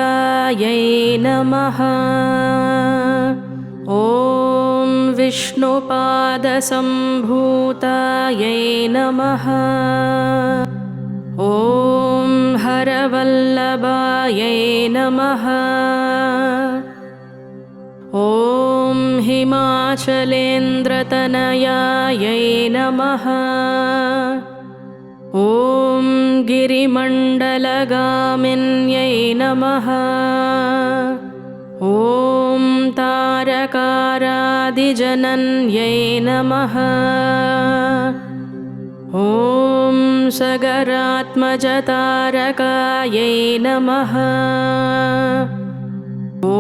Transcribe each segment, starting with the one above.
विष्णुपादसंभूतायै नमः। ॐ विष्णुपादसंभूतायै नमः। ॐ हरवल्लभायै नमः। ॐ हिमाचलेन्द्रतनयायै नमः। ॐ गिरिमण्डलगामिन्यै नमः। ॐ तारकारादिजनन्यै नमः। ॐ सगरात्मजतारकायै नमः। ॐ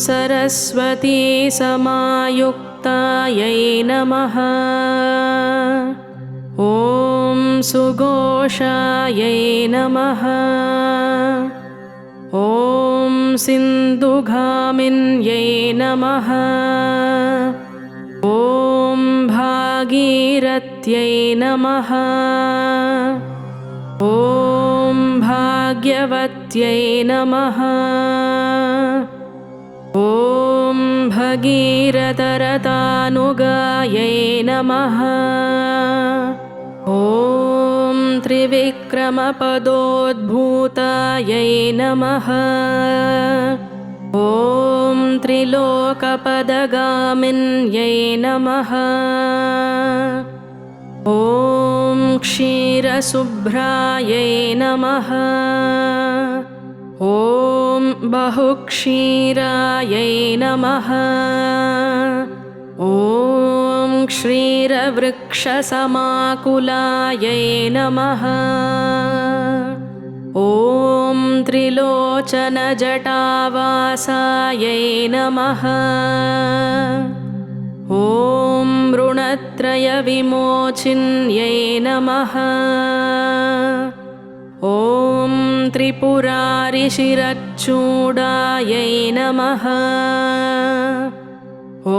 सरस्वती समायुक्तायै नमः। ॐ सुघोषायै नमः। ॐ सिन्धुगामिन्यै नमः। ॐ भागीरथ्यै नमः। ॐ भाग्यवत्यै नमः। ॐ भगीरथरतानुगायै नमः। ॐ त्रिविक्रमपदोद्भूतायै नमः। ॐ त्रिलोकपदगामिन्यै नमः। ॐ क्षीरशुभ्रायै नमः। ॐ बहुक्षीरायै नमः। ॐ क्षीरवृक्षसमाकुलायै नमः। ॐ त्रिलोचनजटावासायै नमः। ॐ ऋणत्रयविमोचिन्यै नमः। ॐ त्रिपुरारिशिरच्चूडायै नमः। ॐ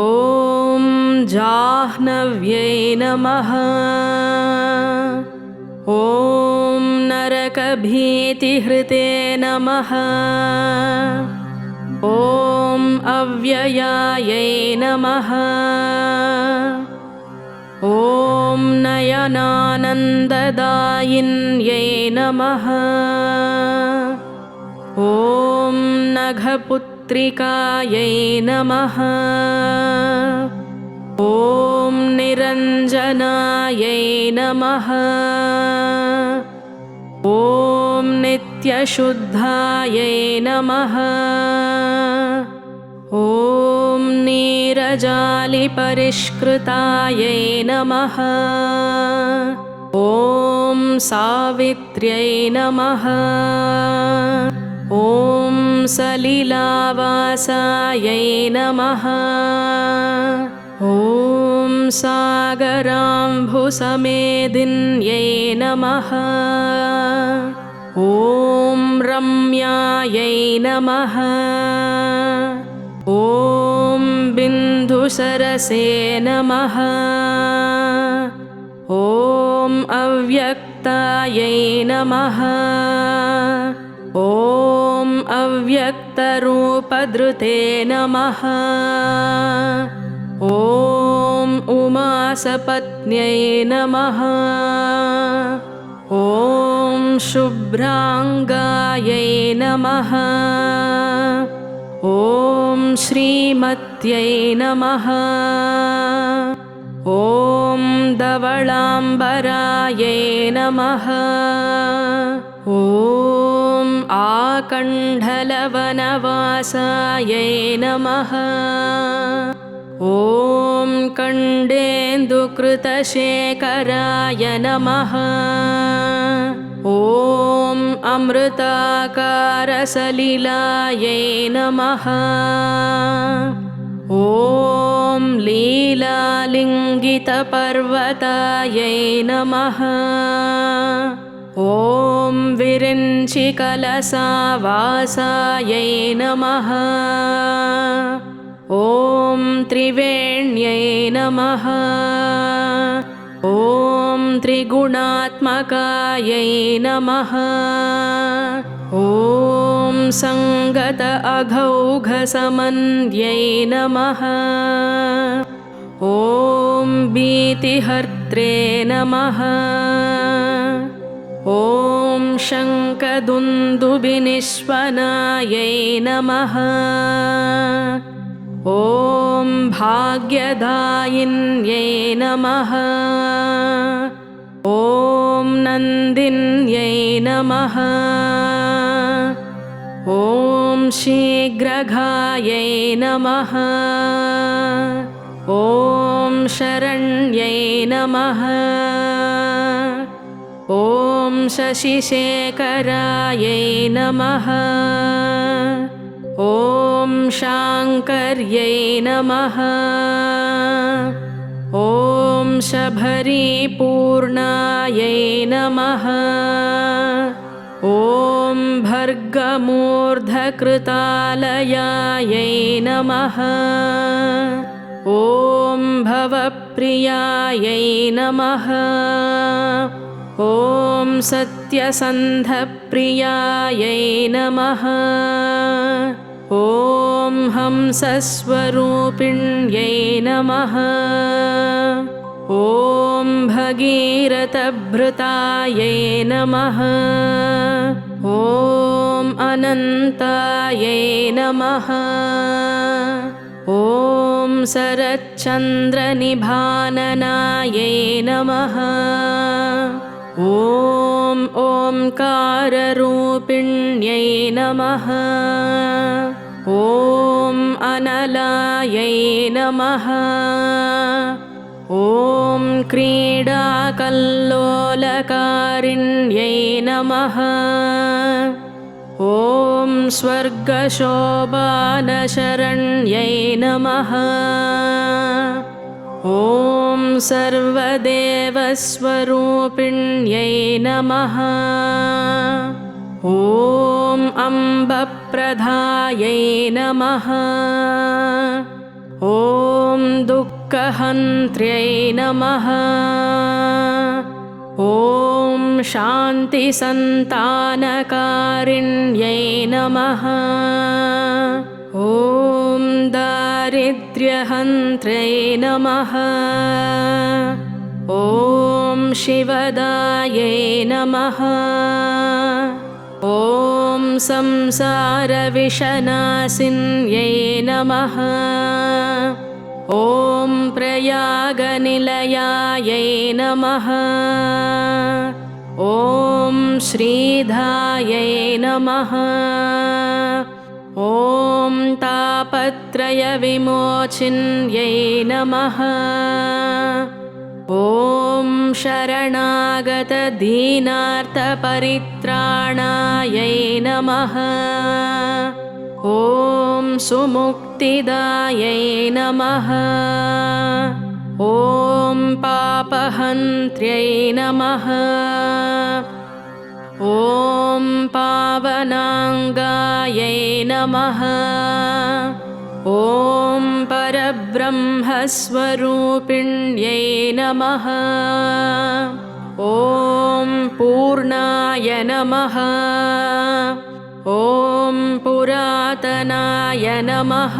जाह्नव्यै नमः। ॐ नरकभीतिहृते नमः। ॐ अव्ययायै नमः। ॐ नयनानन्ददायिन्यै नमः। ॐ नघपुत्रिकायै नमः। ॐ निरञ्जनायै नमः। ॐ नित्यशुद्धायै नमः। ॐ नीरजालिपरिष्कृतायै नमः। ॐ सावित्र्यै नमः। ॐ सलिलावासायै नमः। ॐ सागराम्भुसमेदिन्यै नमः। ॐ रम्यायै नमः। ॐ बिन्दुसरसे नमः। ॐ अव्यक्तायै नमः। ॐ अव्यक्तरूपधृते नमः। ॐ उमासपत्न्यै नमः। ॐ शुभ्राङ्गायै नमः। ॐ श्रीमत्यै नमः। ॐ धवलाम्बरायै नमः। ॐ आकण्डलवनवासायै नमः। ॐ कण्डेन्दुकृतशेखराय नमः। ॐ अमृताकारसलिलायै नमः। ॐ लीलालिङ्गितपर्वतायै नमः। ॐ विरिञ्चिकलसावासायै नमः। ॐ त्रिवेण्यै नमः। ॐ त्रिगुणात्मकायै नमः। ॐ संगत अघौघसमन्यै नमः। ॐ भीतिहर्त्रे नमः। ॐ शङ्खदुन्दुभिनिष्वनायै नमः। ॐ भाग्यदायिन्यै नमः। ॐ नन्दिन्यै नमः। ॐ शीघ्रघायै नमः। ॐ शरण्यै नमः। ॐ शशिशेखरायै नमः। ॐ शाङ्कर्यै नमः। ॐ शबरीपूर्णायै नमः। ॐ भर्गमूर्धकृतालयायै नमः। ॐ भवप्रियायै नमः। ॐ सत्यसन्धप्रियायै नमः। ॐ हंसस्वरूपिण्यै नमः। ॐ भगीरथभृतायै नमः। ॐ अनन्तायै नमः। ॐ शरच्चन्द्रनिभाननायै नमः। ॐ ओंकाररूपिण्यै नमः। ॐ अनलायै नमः। ॐ क्रीडाकल्लोलकारिण्यै नमः। ॐ स्वर्गशोभानशरण्यै नमः। ॐ सर्वदेवस्वरूपिण्यै नमः। ॐ अम्बप्रदायै नमः। ॐ दुःखहन्त्र्यै नमः। ॐ शान्तिसन्तानकारिण्यै नमः। ॐ दारिद्र्यहन्त्र्यै नमः। ॐ शिवदायै नमः। ॐ संसारविषनाशिन्यै नमः। ॐ प्रयागनिलयायै नमः। ॐ श्रीधायै नमः। ॐ तापत्रयविमोचिन्यै नमः। ॐ शरणागतदीनार्तपरित्राणायै नमः। ॐ सुमुक्तिदायै नमः। ॐ पापहन्त्र्यै नमः। ॐ पावनाङ्गायै नमः। ॐ परब्रह्मस्वरूपिण्यै नमः। ॐ पूर्णाय नमः। ॐ पुरातनाय नमः।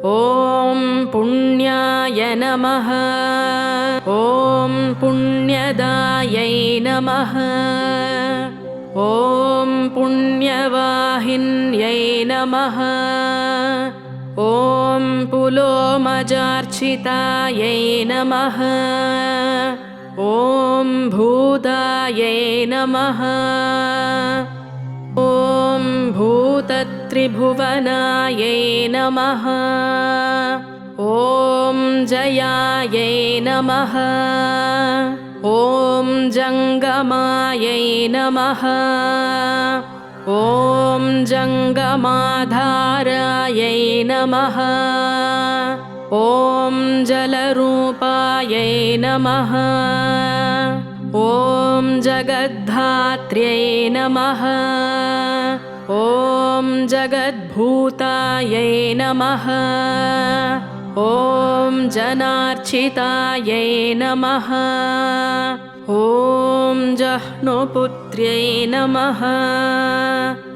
ॐ पुण्याय नमः। ॐ पुण्यदायै नमः। ॐ पुण्यवाहिन्यै नमः। ॐ पुलोमजार्चितायै नमः। ॐ भूतायै नमः। ॐ भूतत्रिभुवनायै नमः। ॐ जयायै नमः। ॐ जङ्गमायै नमः। ॐ जङ्गमाधारायै नमः। ॐ जलरूपायै नमः। ॐ जगद्धात्र्यै नमः। ॐ जगद्भूतायै नमः। ॐ जनार्चितायै नमः। ॐ जह्नुपुत्र्यै नमः।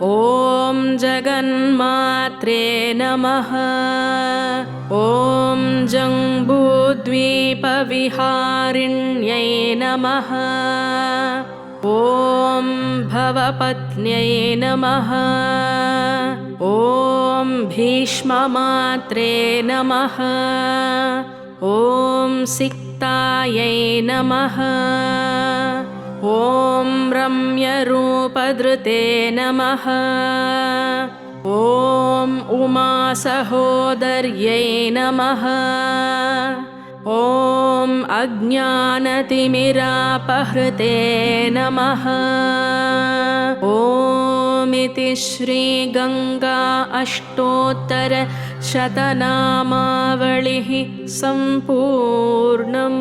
ॐ जगन्मात्रे नमः। ॐ जम्बूद्वीपविहारिण्यै नमः। ॐ भवपत्न्यै नमः। ॐ भीष्ममात्रे नमः। ॐ सिक्तायै नमः। ॐ रम्यरूपधृते नमः। ॐ उमासहोदर्यै नमः। ॐ अज्ञानतिमिरापहृते नमः। ॐ इति श्रीगङ्गा अष्टोत्तरशतनामावलिः सम्पूर्णम्।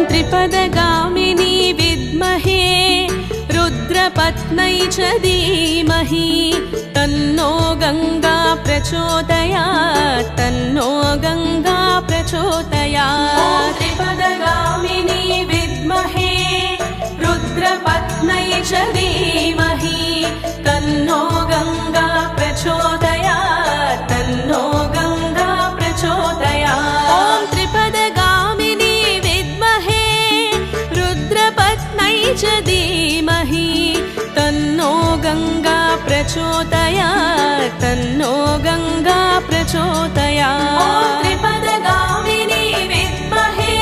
त्रिपदगामिनी विद्महे रुद्रपत्न्यै च धीमहि तन्नो गङ्गा प्रचोदयात्। तन्नो गङ्गा प्रचोदयात्। त्रिपदगामिनी विद्महे रुद्रपत्न्यै च धीमहि तन्नो गङ्गा प्रचोदयात्। तन्नो गङ्गा प्रचोदयात्। ॐ त्रिपदगामिनी च धीमहि तन्नो गङ्गा प्रचोदयात्। तन्नो गङ्गा प्रचोदयात्। ॐ त्रिपदगामिनी विद्महे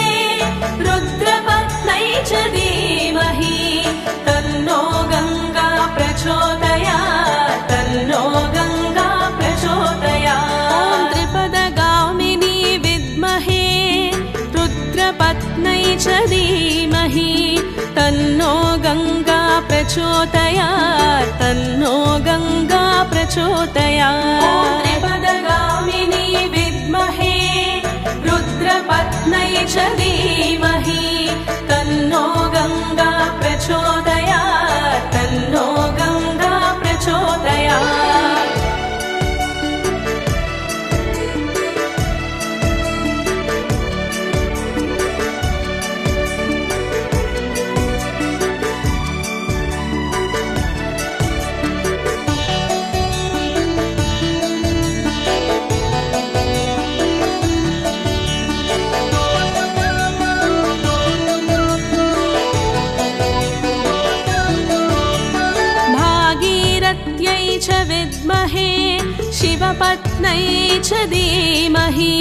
रुद्रपत्न्यै च धीमहि तन्नो गङ्गा प्रचोदयात्। तन्नो गङ्गा प्रचोदयात्। ॐ त्रिपदगामिनी विद्महे रुद्रपत्न्यै च धीमहि तन्नो गङ्गा प्रचोदयात्। तन्नो गङ्गा प्रचोदयात्। ॐ त्रिपदगामिनी विद्महे रुद्रपत्न्यै च धीमहि तन्नो गङ्गा प्रचोदयात्। तन्नो गङ्गा प्रचोदयात्। च विद्महे शिवपत्न्यै च धीमहि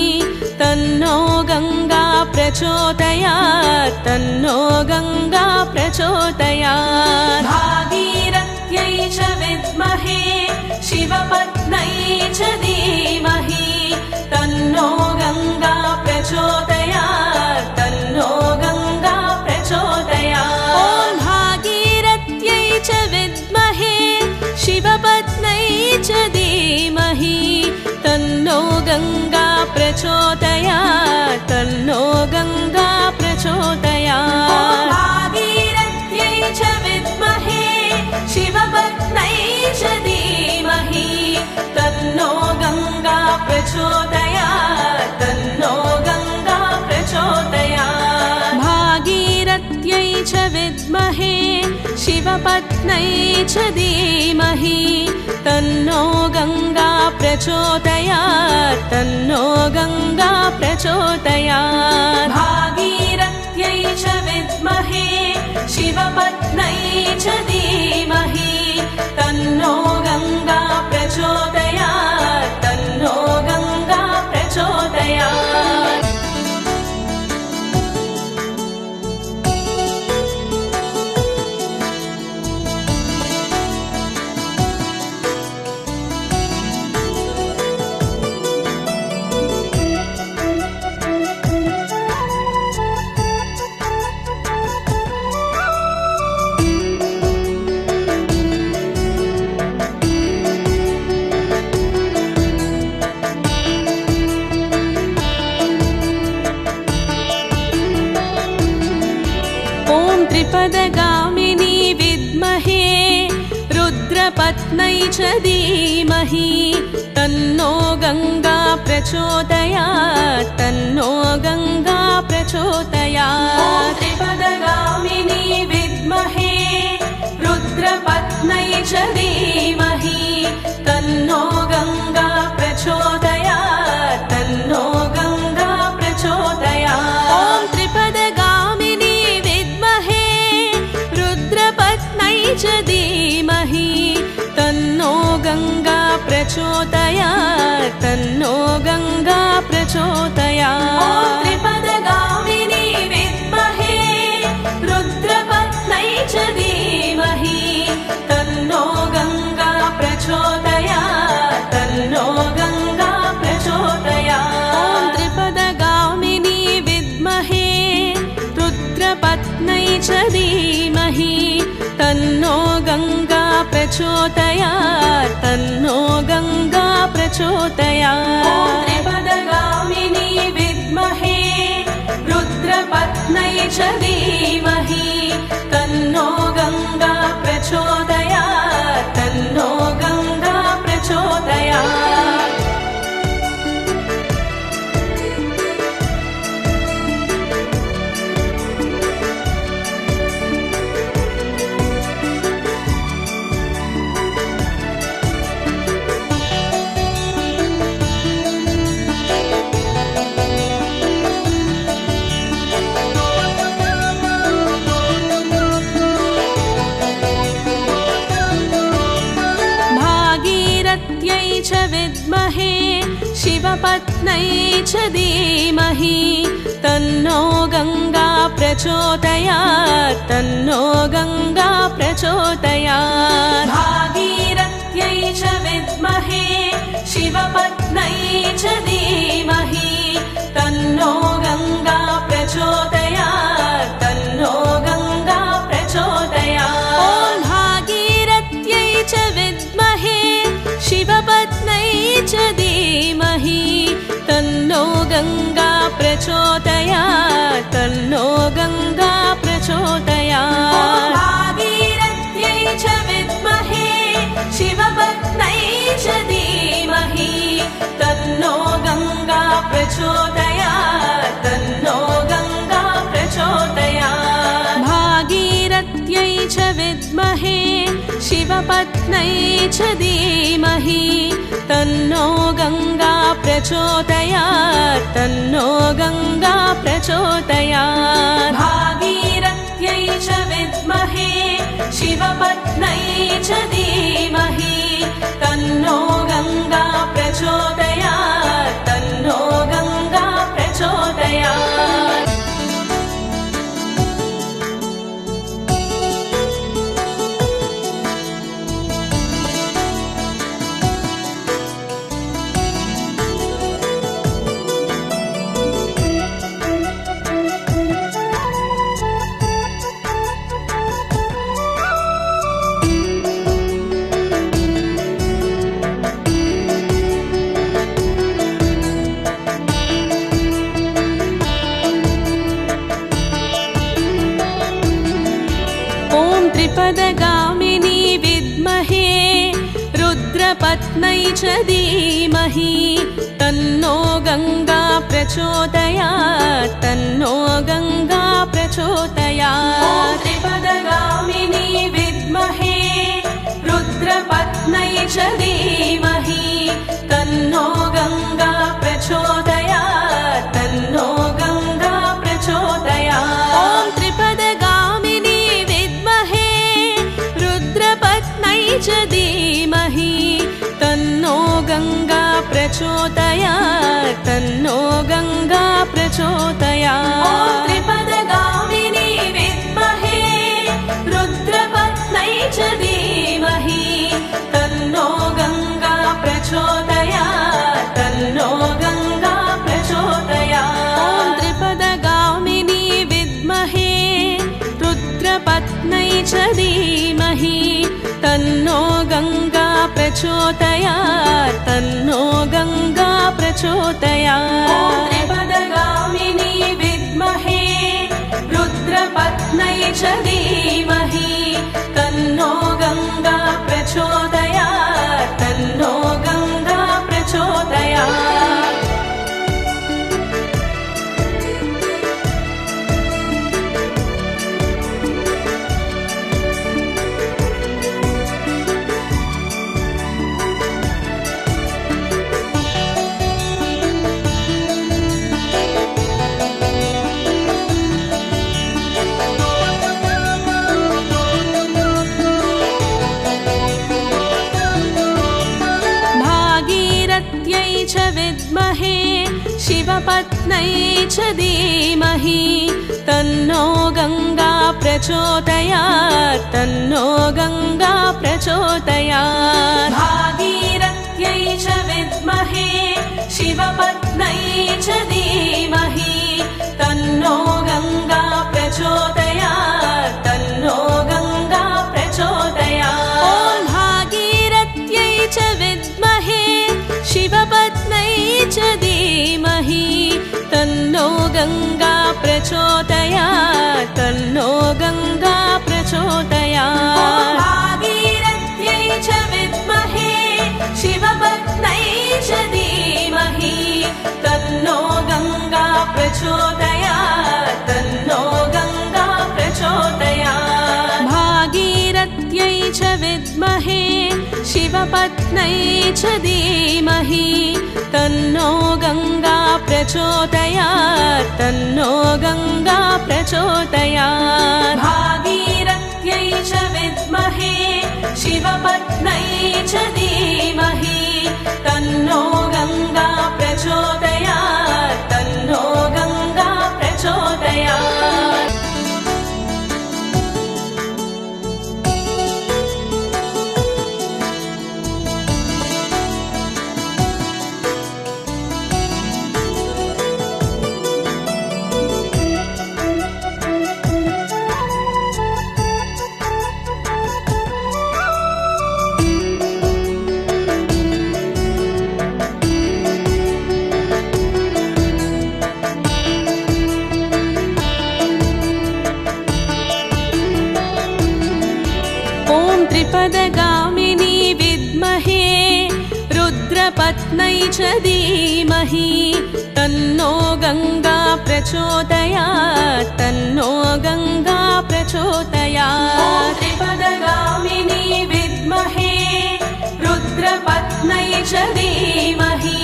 तन्नो गङ्गा प्रचोदयात्। तन्नो गङ्गा प्रचोदयात्। भागीरथ्यै च विद्महे शिवपत्न्यै च धीमहि तन्नो गङ्गा प्रचोदयात्। तन्नो गङ्गा प्रचोदयात्। ॐ भागीरथ्यै च विद्महे शिवपत्न्यै च धीमहि तन्नो गङ्गा प्रचोदयात्। तन्नो गङ्गा प्रचोदयात्। भागीरथ्यै च विद्महे शिवपत्न्यै च धीमहि तन्नो गङ्गा प्रचोदयात्। तन्नो गङ्गा प्रचोदयात्। भागीरथ्यै च विद्महे शिवपत्न्यै च धीमहि तन्नो गङ्गा प्रचोदयात्। तन्नो गङ्गा प्रचोदयात्। भागीरथ्यै च विद्महे शिवपत्न्यै च धीमहि तन्नो गङ्गा प्रचोदयात्। तन्नो गङ्गा प्रचोदयात्। ॐ रुद्रपत्न्यै च धीमहि तन्नो गङ्गा प्रचोदयात् तन्नो गङ्गा प्रचोदयात् त्रिपदगामिनी विद्महे रुद्रपत्न्यै च धीमहि तन्नो गङ्गा प्रचोदयात् तन्नो गङ्गा प्रचोदयात् ॐ त्रिपदगामिनी विद्महे रुद्रपत्न्यै च धीमहि तन्नो गङ्गा प्रचोदयात् तन्नो गङ्गा प्रचोदयात् त्रिपदगामिनी विद्महे रुद्रपत्न्यै च धीमहि तन्नो गङ्गा प्रचोदयात् तन्नो गङ्गा प्रचोदयात् त्रिपदगामिनी विद्महे रुद्रपत्न्यै च धीमहि तन्नो गङ्गा प्रचोदयात् तन्नो गङ्गा प्रचोदयात् त्रिपदगामिनी विद्महे रुद्रपत्न्यै च धीमहि तन्नो गङ्गा प्रचोदयात् तन्नो गङ्गा प्रचोदयात् च विद्महे शिवपत्न्यै च धीमहि तन्नो गङ्गा प्रचोदयात् तन्नो गङ्गा प्रचोदयात् भागीरथ्यै च विद्महे शिवपत्न्यै च धीमहि तन्नो गङ्गा प्रचोदयात् तन्नो गङ्गा प्रचोदयात् ॐ भागीरथ्यै च विद्महे शिवपत्न्यै च धीमहि तन्नो गङ्गा प्रचोदयात् तन्नो गङ्गा प्रचोदयात् भागीरथ्यै च विद्महे शिवपत्न्यै च धीमहि तन्नो गङ्गा प्रचोदयात् तन्नो गङ्गा प्रचोदयात् भागीरथ्यै च विद्महे शिवपत्न्यै च धीमहि तन्नो गङ्गा प्रचोदयात् तन्नो गङ्गा प्रचोदयात् भागीरथ्यै च विद्महे शिवपत्न्यै च धीमहि तन्नो गङ्गा प्रचोदयात् तन्नो गङ्गा प्रचोदयात् त्रिपदगामिनी विद्महे रुद्रपत्न्यै च धीमहि तन्नो गङ्गा प्रचोदयात् तन्नो गङ्गा प्रचोदयात् त्रिपदगामिनी विद्महे रुद्रपत्न्यै च धीमहि तन्नो गङ्गा प्रचोदयात् तन्नो गङ्गा प्रचोदयात् ॐ त्रिपदगामिनी विद्महे रुद्रपत्न्यै च धीमहि तन्नो गङ्गा प्रचोदयात् तन्नो गङ्गा प्रचोदयात् त्रिपदगामिनी विद्महे रुद्रपत्न्यै च धीमहि तन्नो गङ्गा प्रचोदयात् तन्नो गङ्गा प्रचोदयात् त्रिपदगामिनी विद्महे रुद्रपत्न्यै च धीमहि तन्नो गङ्गा प्रचोदयात् तन्नो गङ्गा प्रचोदयात् त्रिपदगामिनी विद्महे रुद्रपत्न्यै च धीमहि तन्नो गङ्गा प्रचोदयात् शिवपत्न्यै च धीमहि तन्नो गङ्गा प्रचोदयात् तन्नो गङ्गा प्रचोदयात् भागीरथ्यै च विद्महे शिवपत्न्यै च धीमहि तन्नो गङ्गा प्रचोदयात् तन्नो गङ्गा प्रचोदयात् ॐ भागीरथ्यै च विद्महे शिवपत्न्यै च धीमहि तन्नो गङ्गा प्रचोदयात् तन्नो गङ्गा प्रचोदयात् भागीरथ्यै च विद्महे शिवपत्न्यै च धीमहि तन्नो गङ्गा प्रचोदयात् तन्नो गङ्गा प्रचोदयात् भागीरथ्यै च विद्महे शिवपत्न्यै च धीमहि तन्नो गङ्गा प्रचोदयात् तन्नो गङ्गा प्रचोदयात् भागीरथ्यै च विद्महे शिवपत्न्यै च धीमहि तन्नो गङ्गा प्रचोदयात् तन्नो गङ्गा प्रचोदयात् त्रिपदगामिनी विद्महे रुद्रपत्न्यै च धीमहि तन्नो गङ्गा प्रचोदयात् तन्नो गङ्गा प्रचोदयात् त्रिपदगामिनी विद्महे रुद्रपत्न्यै च धीमहि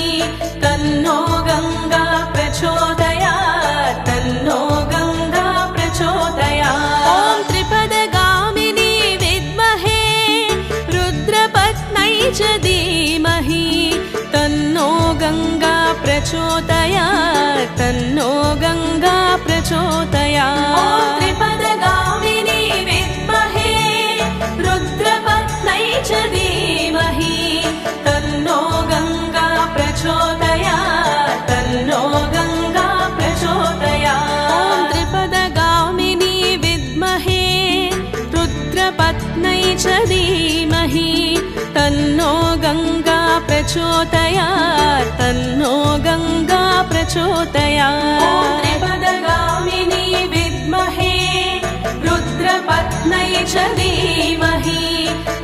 तन्नो गङ्गा प्रचोदयात् तन्नो गङ्गा प्रचोदयात् ॐ त्रिपदगामिनी विद्महे रुद्रपत्न्यै च धीमहि तन्नो गङ्गा प्रचोदयात् तन्नो गङ्गा प्रचोदयात् त्रिपदगामिनी विद्महे रुद्रपत्न्यै च धीमहि तन्नो गङ्गा प्रचोदयात् तन्नो गङ्गा प्रचोदयात् त्रिपदगामिनी विद्महे रुद्रपत्न्यै च धीमहि तन्नो गङ्गा प्रचोदयात् तन्नो गङ्गा प्रचोदयात् त्रिपदगामिनी विद्महे रुद्रपत्न्यै च धीमहि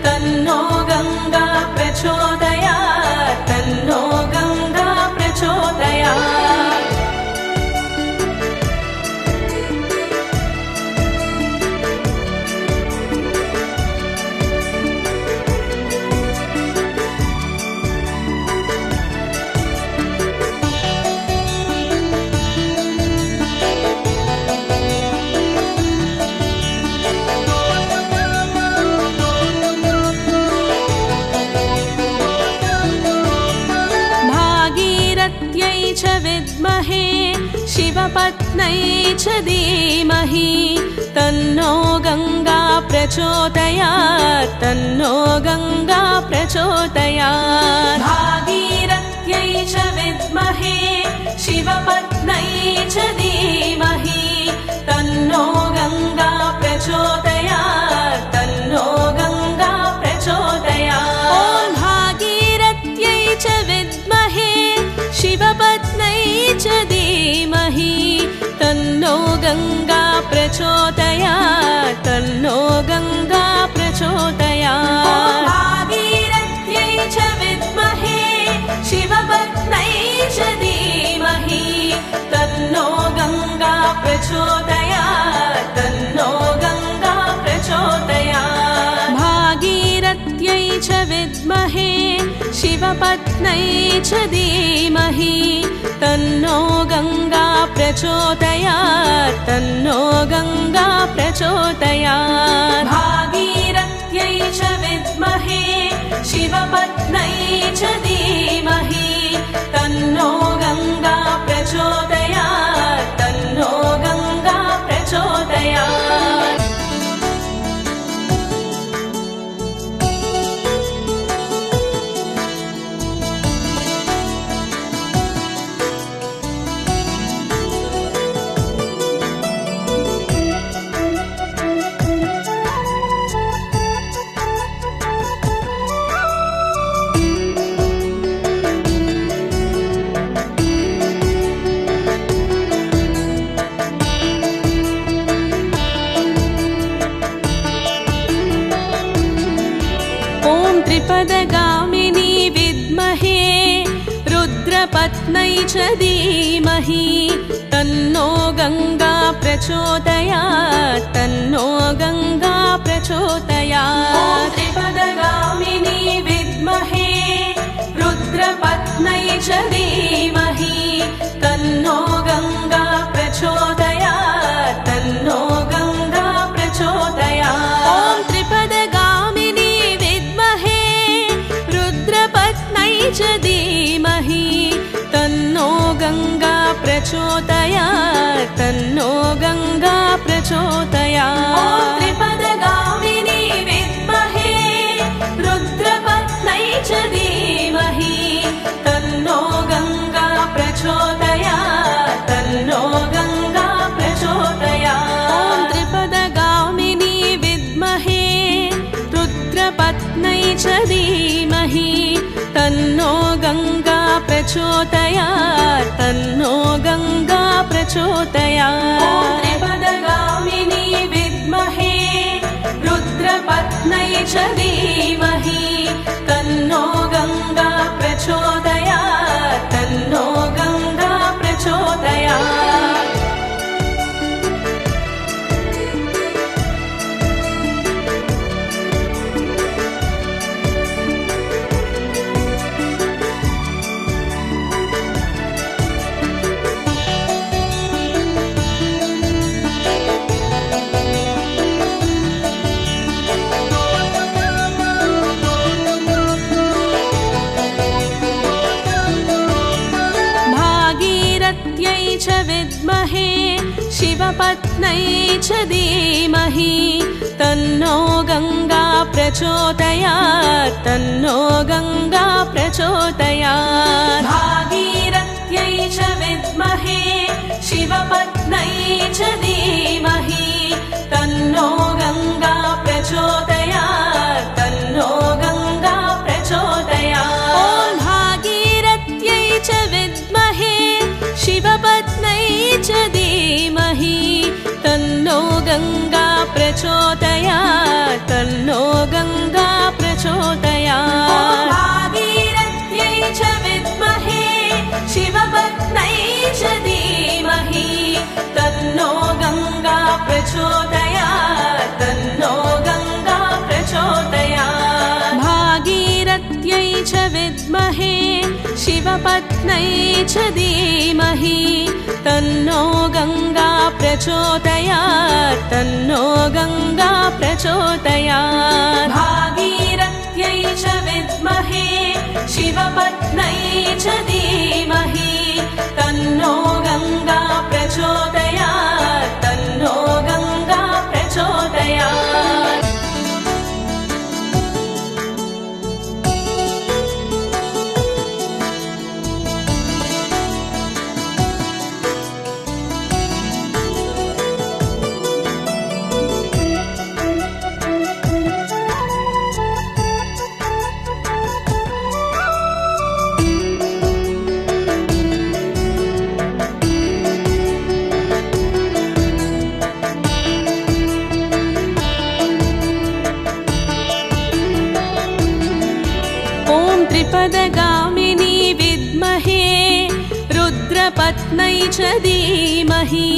तन्नो गङ्गा प्रचोदयात् तन्नो गङ्गा प्रचोदयात् च विद्महे शिवपत्न्यै च धीमहि तन्नो गङ्गा प्रचोदयात् तन्नो गङ्गा प्रचोदयात् भागीरथ्यै च विद्महे शिवपत्न्यै च धीमहि तन्नो गङ्गा प्रचोदयात् तन्नो गङ्गा प्रचोदयात् ॐ भागीरथ्यै च विद्महे शिवपत्न्यै च धीमहि तन्नो गङ्गा प्रचोदयात् तन्नो गङ्गा प्रचोदयात् भागीरथ्यै च विद्महे शिवपत्न्यै च धीमहि तन्नो गङ्गा प्रचोदयात् तन्नो गङ्गा प्रचोदयात् भागीरथ्यै च विद्महे शिवपत्न्यै च धीमहि तन्नो गङ्गा प्रचोदयात् तन्नो गङ्गा प्रचोदयात् भागीरथ्यै च विद्महे शिवपत्न्यै च धीमहि तन्नो गङ्गा प्रचोदयात् त्रिपदगामिनी विद्महे रुद्रपत्न्यै च धीमहि तन्नो गङ्गा प्रचोदयात् तन्नो गङ्गा प्रचोदयात् त्रिपदगामिनी विद्महे रुद्रपत्न्यै च धीमहि तन्नो गङ्गा प्रचोदयात् तन्नो गङ्गा प्रचोदयात् ॐ त्रिपदगामिनी विद्महे रुद्रपत्न्यै च धीमहि तन्नो गङ्गा प्रचोदयात् तन्नो गङ्गा प्रचोदयात् ॐ त्रिपदगामिनी विद्महे रुद्रपत्न्यै च धीमहि तन्नो गङ्गा प्रचोदयात् तन्नो गङ्गा प्रचोदयात् ॐ त्रिपदगामिनी विद्महे रुद्रपत्न्यै च धीमहि तन्नो गङ्गा प्रचोदयात् तन्नो गङ्गा प्रचोदयात् त्रिपदगामिनी विद्महे रुद्रपत्न्यै च धीमहि तन्नो गङ्गा प्रचोदयात् तन्नो गङ्गा प्रचोदयात् च विद्महे शिवपत्न्यै च धीमहि तन्नो गङ्गा प्रचोदयात् तन्नो गङ्गा प्रचोदयात् भागीरथ्यै च विद्महे शिवपत्न्यै च धीमहि तन्नो गङ्गा प्रचोदयात् तन्नो गङ्गा प्रचोदयात् ॐ भागीरथ्यै च विद्महे शिवपत्न्यै च धीमहि तन्नो गङ्गा प्रचोदयात् तन्नो गङ्गा प्रचोदयात् भागीरथ्यै च विद्महे शिवपत्न्यै च धीमहि तन्नो गङ्गा प्रचोदयात् तन्नो गङ्गा प्रचोदयात् भागीरथ्यै च विद्महे शिवपत्न्यै च धीमहि तन्नो गङ्गा प्रचोदयात् तन्नो गङ्गा प्रचोदयात् भागीरथ्यै च विद्महे शिवपत्न्यै च धीमहि तन्नो गङ्गा प्रचोदयात् तन्नो गङ्गा प्रचोदयात् त्रिपदगामिनी विद्महे रुद्रपत्न्यै च धीमहि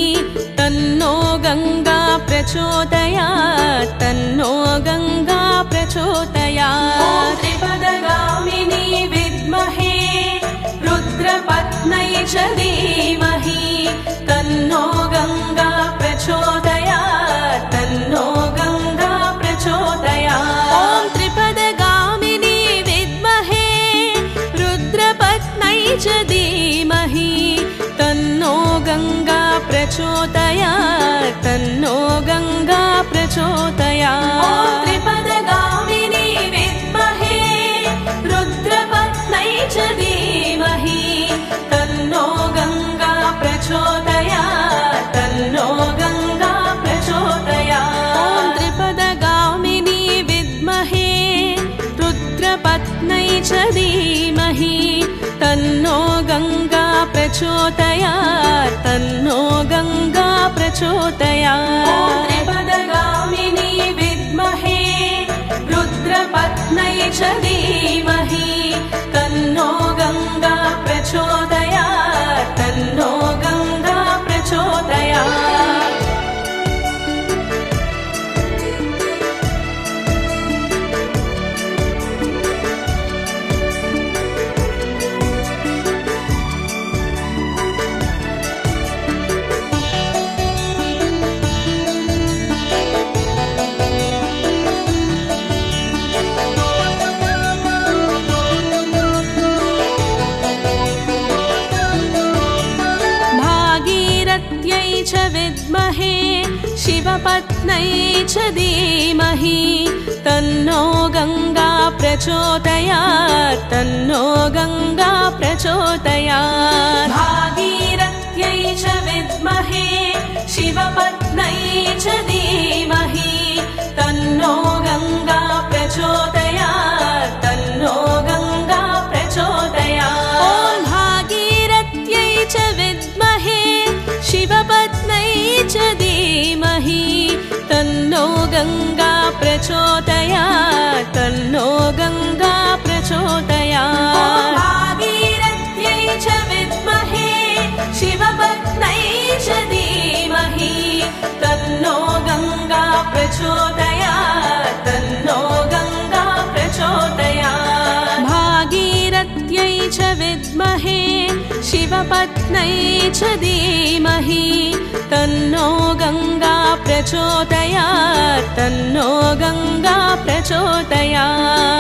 तन्नो गङ्गा प्रचोदयात् तन्नो गङ्गा प्रचोदयात् त्रिपदगामिनी विद्महे रुद्रपत्न्यै च धीमहि तन्नो गङ्गा प्रचोदयात् तन्नो गङ्गा प्रचोदयात् ॐ त्रिपदगामिनी विद्महे रुद्रपत्न्यै च धीमहि तन्नो गङ्गा प्रचोदयात् तन्नो गङ्गा प्रचोदयात् त्रिपदगामिनी विद्महे रुद्रपत्न्यै च धीमहि तन्नो गङ्गा प्रचोदयात् तन्नो गङ्गा प्रचोदयात् त्रिपदगामिनी विद्महे रुद्रपत्न्यै च धीमहि तन्नो गङ्गा प्रचोदयात् तन्नो गङ्गा प्रचोदयात् त्रिपदगामिनी विद्महे रुद्रपत्न्यै च धीमहि तन्नो गङ्गा प्रचोदयात् तन्नो गङ्गा प्रचोदयात् च विद्महे शिवपत्न्यै च धीमहि तन्नो गङ्गा प्रचोदयात् तन्नो गङ्गा प्रचोदयात् भागीरथ्यै च विद्महे शिवपत्न्यै च धीमहि तन्नो गङ्गा प्रचोदयात् तन्नो गङ्गा प्रचोदयात् ॐ भागीरथ्यै च विद्महे शिवपत्न्यै च धीमहि तन्नो गङ्गा प्रचोदयात् तन्नो गङ्गा प्रचोदयात् भागीरथ्यै च विद्महे शिवपत्न्यै च धीमहि तन्नो गङ्गा प्रचोदयात् तन्नो गङ्गा प्रचोदयात् भागीरथ्यै च विद्महे शिवपत्न्यै च धीमहि तन्नो गङ्गा प्रचोदयात् तन्नो गङ्गा प्रचोदयात्